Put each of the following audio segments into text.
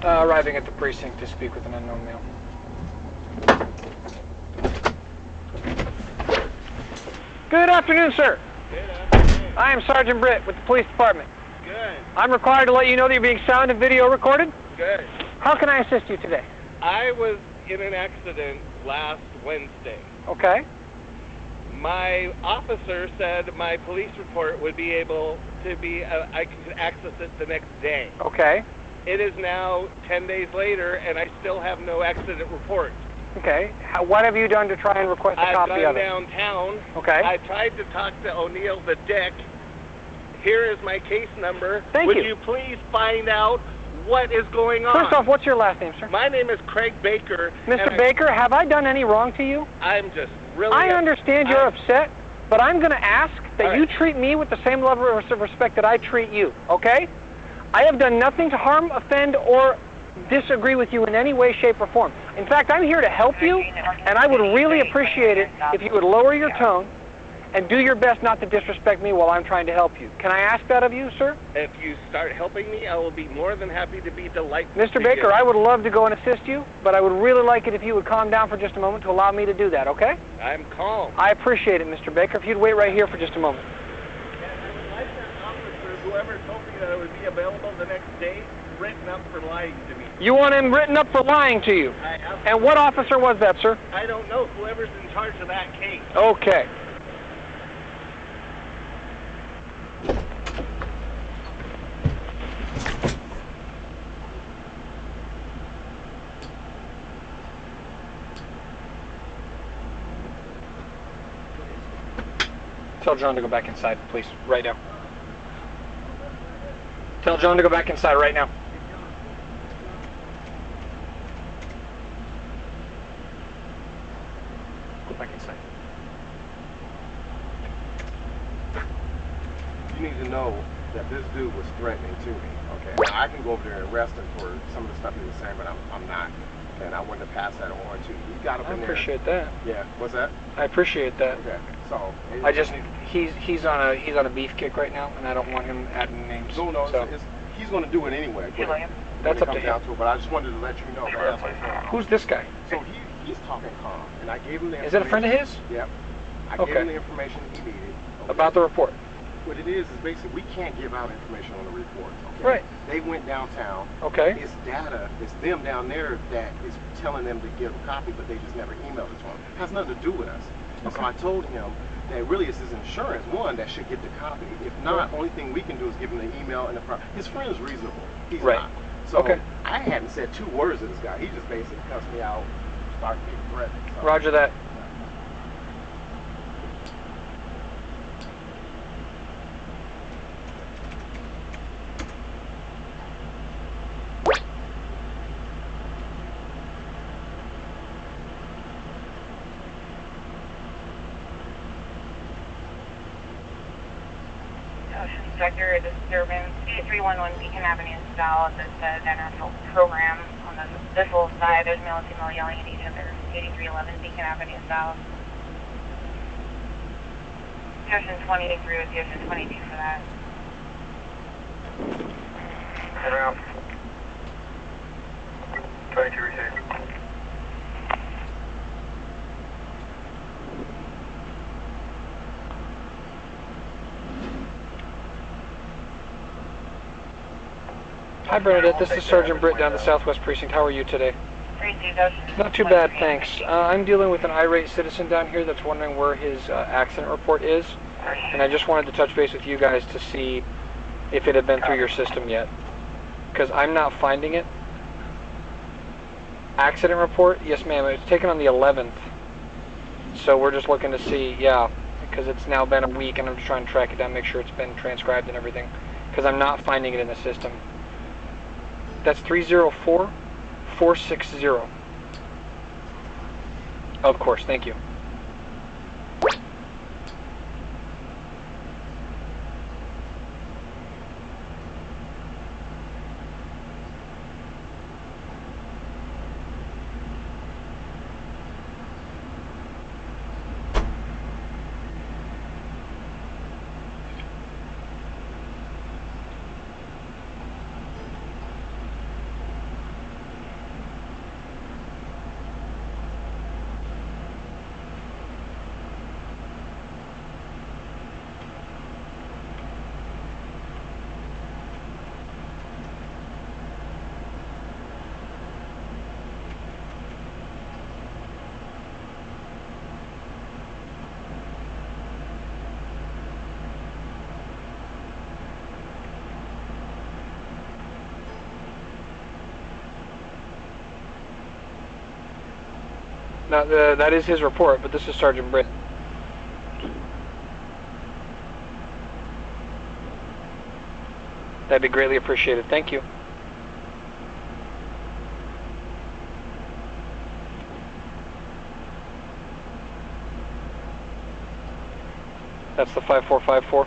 Arriving at the precinct to speak with an unknown male. Good afternoon, sir. Good afternoon. I am Sergeant Britt with the police department. Good. I'm required to let you know that you're being sound and video recorded. Good. How can I assist you today? I was in an accident last Wednesday. Okay. My officer said my police report would be able to be, I could access it the next day. Okay. It is now 10 days later, and I still have no accident report. Okay. What have you done to try and request a copy of I've it? gone downtown. Okay. I tried to talk to O'Neill the Dick. Here is my case number. Thank you. Would you please find out what is going on? First off, what's your last name, sir? My name is Craig Baker. Mr. Baker, have I done any wrong to you? I'm just really... I understand you're upset, but I'm going to ask that you treat me with the same level of respect that I treat you, okay? I have done nothing to harm, offend, or disagree with you in any way, shape, or form. In fact, I'm here to help you, and I would really appreciate it if you would lower your tone and do your best not to disrespect me while I'm trying to help you. Can I ask that of you, sir? If you start helping me, I will be more than happy to be delightful. Mr. Baker, I would love to go and assist you, but I would really like it if you would calm down for just a moment to allow me to do that, okay? I'm calm. I appreciate it, Mr. Baker. If you'd wait right here for just a moment. I sent officer, whoever told me that it would be available the next day, written up for lying to me. You want him written up for lying to you? I have. And what officer was that, sir? I don't know. Whoever's in charge of that case. Okay. Tell John to go back inside, please, right now. Tell John to go back inside right now. Go back inside. You need to know that this dude was threatening to me, okay? Now, I can go over there and arrest him for some of the stuff he was saying, but I'm not. And I wanted to pass that on to you. You got up in there. I appreciate that. Yeah, what's that? I appreciate that. Okay, so... I just, he's on a beef kick right now, and I don't want him adding names. No, so. He's going to do it anyway. That's up to him. But I just wanted to let you know that that's what Who's this guy? So he's talking calm, and I gave him the information. Is that a friend of his? Yep. I gave him the information he needed. Okay. About the report? What it is basically we can't give out information on the report. Okay? Right. They went downtown. Okay. It's data. It's them down there that is telling them to give a copy, but they just never emailed it to them. It has nothing to do with us. And so I told him that really it's his insurance, one, that should get the copy. If not, only thing we can do is give him the email and the his friend's reasonable. He's not. So I hadn't said 2 words to this guy. He just basically cussed me out, started being threatening. So. Roger that. Inspector, the disturbance, 8311 Beacon Avenue South. It says international program on the visual side. There's male and female yelling at each other. 8311 Beacon Avenue South. Station 20 agree with Station 22 for that. Around 22 received. Hi Bernadette, this is Sergeant Britt down the Southwest Precinct. How are you today? Not too bad, thanks. I'm dealing with an irate citizen down here that's wondering where his accident report is, and I just wanted to touch base with you guys to see if it had been through your system yet, because I'm not finding it. Accident report? Yes ma'am, it was taken on the 11th, so we're just looking to see, because it's now been a week and I'm just trying to track it down, make sure it's been transcribed and everything, because I'm not finding it in the system. That's 304460. Of course, thank you. Now, that is his report, but this is Sergeant Britt. That'd be greatly appreciated. Thank you. That's the 5454.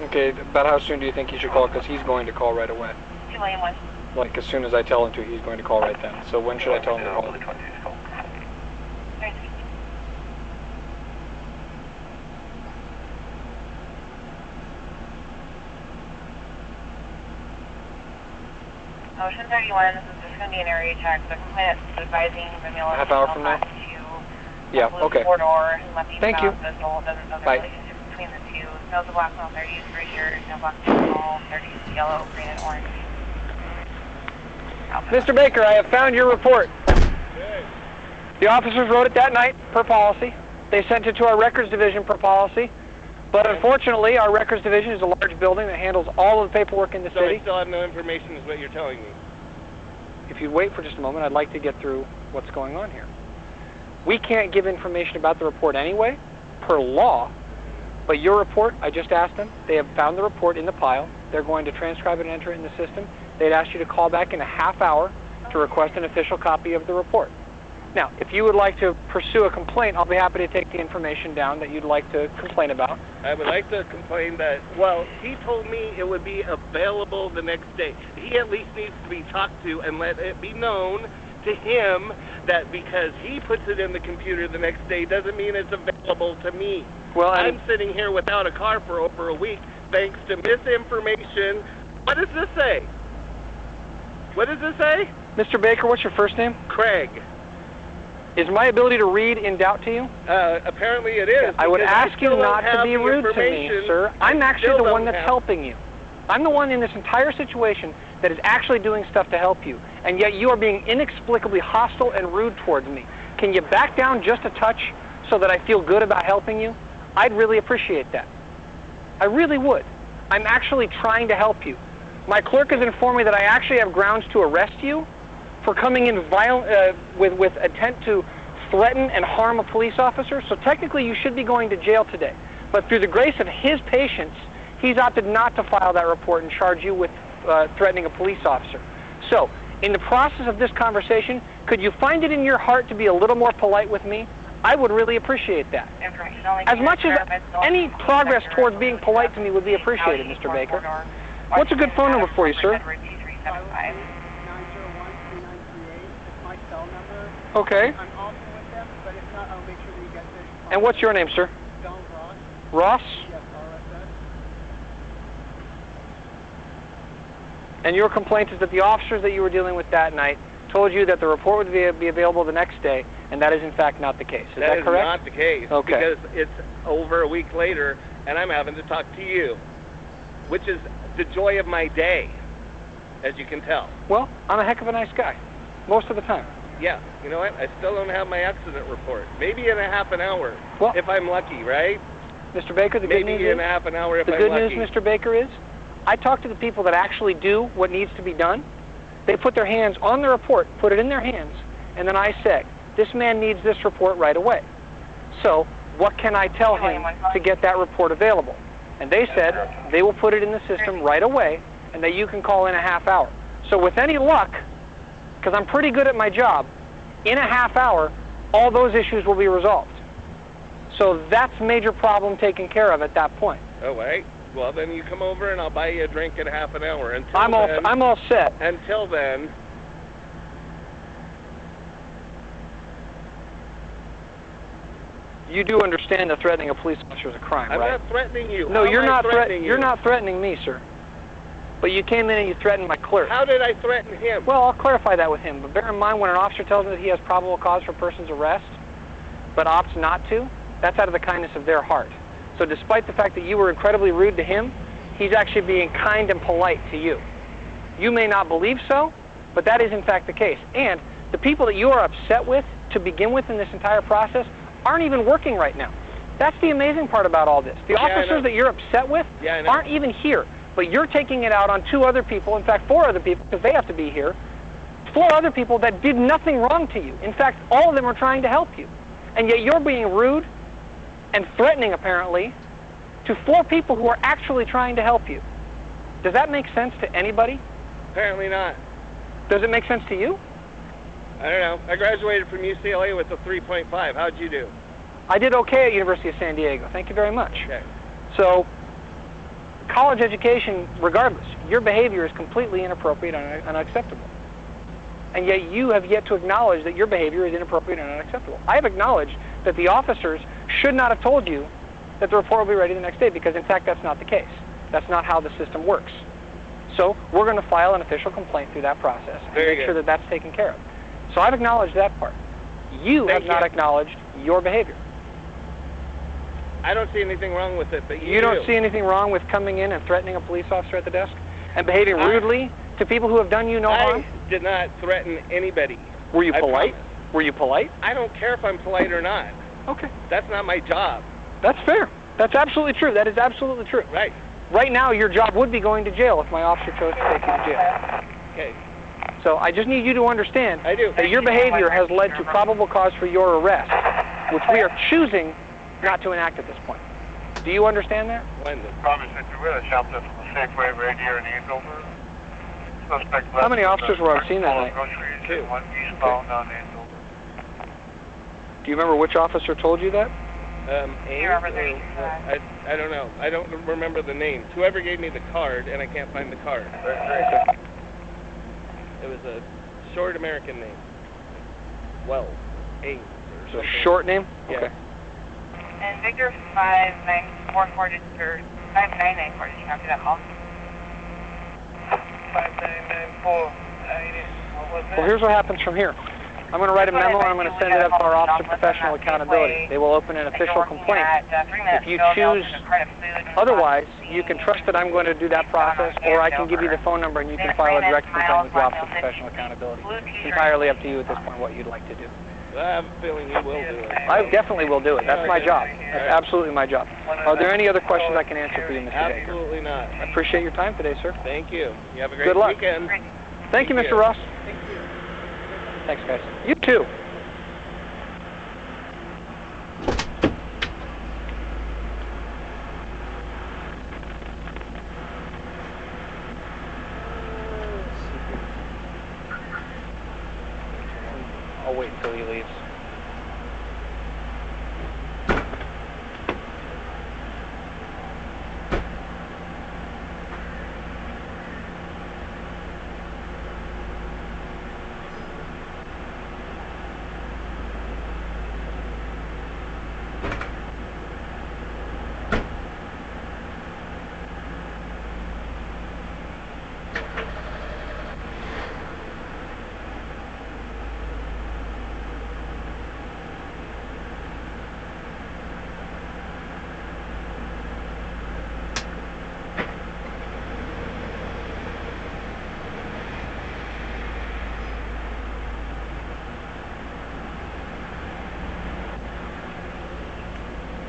Okay, about how soon do you think he should call? Because he's going to call right away. 2 William West. Like, as soon as I tell him to, he's going to call right then. So when should I tell him to call? Ocean 31, this is just going to be an area check. The complainant is advising the male Half hour from now? Yeah, okay. Corridor, Thank you. doesn't know the Bye. relationship between the two. Smells of black, 30 is right here. No black, small, 30 is yellow, green, and orange. Mr. Baker, I have found your report. The officers wrote it that night, per policy. They sent it to our records division, per policy. But unfortunately, our records division is a large building that handles all of the paperwork in the So city. I still have no information is what you're telling me. If you'd wait for just a moment, I'd like to get through what's going on here. We can't give information about the report anyway, per law. But your report, I just asked them. They have found the report in the pile. They're going to transcribe it and enter it in the system. They'd asked you to call back in a half hour to request an official copy of the report. Now, if you would like to pursue a complaint, I'll be happy to take the information down that you'd like to complain about. I would like to complain that, well, he told me it would be available the next day. He at least needs to be talked to and let it be known to him that because he puts it in the computer the next day doesn't mean it's available to me. Well, I'm sitting here without a car for over a week thanks to misinformation. What does this say? What does this say? Mr. Baker, what's your first name? Craig. Is my ability to read in doubt to you? Apparently it is. I would because ask you still don't not to have be the rude to me, information. sir. I'm actually still the one don't that's have- helping you. I'm the one in this entire situation that is actually doing stuff to help you, and yet you are being inexplicably hostile and rude towards me. Can you back down just a touch so that I feel good about helping you? I'd really appreciate that. I really would. I'm actually trying to help you. My clerk has informed me that I actually have grounds to arrest you for coming in with intent to threaten and harm a police officer. So technically you should be going to jail today. But through the grace of his patience, he's opted not to file that report and charge you with threatening a police officer. So in the process of this conversation, could you find it in your heart to be a little more polite with me? I would really appreciate that. As much as any progress towards being polite to me would be appreciated, Mr. Baker. What's a good phone number for you, sir? 901-3938. It's my cell number. Okay. I'm also with them, but if not, I'll make sure that you get this. And what's your name, sir? Don Ross. Ross? Yes, RSS. And your complaint is that the officers that you were dealing with that night told you that the report would be available the next day, and that is in fact not the case. Is that correct? That is not the case. Okay. Because it's over a week later, and I'm having to talk to you, which is the joy of my day, as you can tell. Well, I'm a heck of a nice guy, most of the time. Yeah, you know what? I still don't have my accident report. Maybe in a half an hour, Well, if I'm lucky, right? Mr. Baker, the good news Maybe in is, a half an hour if the I'm good lucky. news, Mr. Baker, is I talk to the people that actually do what needs to be done. They put their hands on the report, put it in their hands, and then I say, this man needs this report right away. So what can I tell him to get that report available? And they said they will put it in the system right away and that you can call in a half hour. So with any luck, because I'm pretty good at my job, in a half hour, all those issues will be resolved. So that's a major problem taken care of at that point. Oh, wait. Well, then you come over and I'll buy you a drink in half an hour. Until I'm all set. Until then, You do understand that threatening a police officer is a crime, I'm right? not threatening you. No, How you're am I not threatening you. You're not threatening me, sir. But you came in and you threatened my clerk. How did I threaten him? Well, I'll clarify that with him. But bear in mind, when an officer tells me that he has probable cause for a person's arrest, but opts not to, that's out of the kindness of their heart. So despite the fact that you were incredibly rude to him, he's actually being kind and polite to you. You may not believe so, but that is in fact the case. And the people that you are upset with to begin with in this entire process aren't even working right now. That's the amazing part about all this. The officers that you're upset with aren't even here. but you're taking it out on 2 other people, in fact 4 other people, because they have to be here, 4 other people that did nothing wrong to you. In fact, all of them are trying to help you. And yet you're being rude and threatening, apparently, to 4 people who are actually trying to help you. Does that make sense to anybody? Apparently not. Does it make sense to you? I don't know. I graduated from UCLA with a 3.5. How'd you do? I did okay at University of San Diego. Thank you very much. Okay. So, college education, regardless, your behavior is completely inappropriate and unacceptable. And yet you have yet to acknowledge that your behavior is inappropriate and unacceptable. I have acknowledged that the officers should not have told you that the report will be ready the next day, because in fact that's not the case. That's not how the system works. So we're going to file an official complaint through that process and make sure that that's taken care of. So I've acknowledged that part. You have not acknowledged your behavior. I don't see anything wrong with it, but you don't see anything wrong with coming in and threatening a police officer at the desk and behaving rudely to people who have done you no harm? I did not threaten anybody. Were you polite? Were you polite? I don't care if I'm polite or not. Okay. That's not my job. That's fair. That's absolutely true. That is absolutely true. Right. Right now, your job would be going to jail if my officer chose to take you to jail. Okay. So I just need you to understand that your behavior has led to probable cause for your arrest, which we are choosing not to enact at this point. Do you understand that? Promise that you will. Shelter from the Safeway radio and Andover. Suspect. How many officers were on scene that night? 2. 1 eastbound on Andover. Do you remember which officer told you that? I don't know. I don't remember the names. Whoever gave me the card, and I can't find the card. It was a short American name. Wells. Ames or something. A short name? Yeah. Okay. And Victor 5994 did you copy that call? 5994. Well, here's what happens from here. I'm going to write a memo and I'm going to send it up to our Office of Professional Accountability. They will open an official complaint. If you choose otherwise, you can trust that I'm going to do that process, or I can give you the phone number and you can file a direct complaint with the Office of Professional Accountability. It's entirely up to you at this point what you'd like to do. I have a feeling you will do it. I definitely will do it. That's my job. That's absolutely my job. Are there any other questions I can answer for you, Mr. Baker? Absolutely not. I appreciate your time today, sir. Thank you. You have a great Good luck. weekend. Thank you, Mr. Ross. Thanks, guys. You too. I'll wait until he leaves.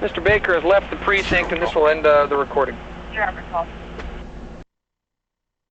Mr. Baker has left the precinct, and this will end the recording. Your Robert 12.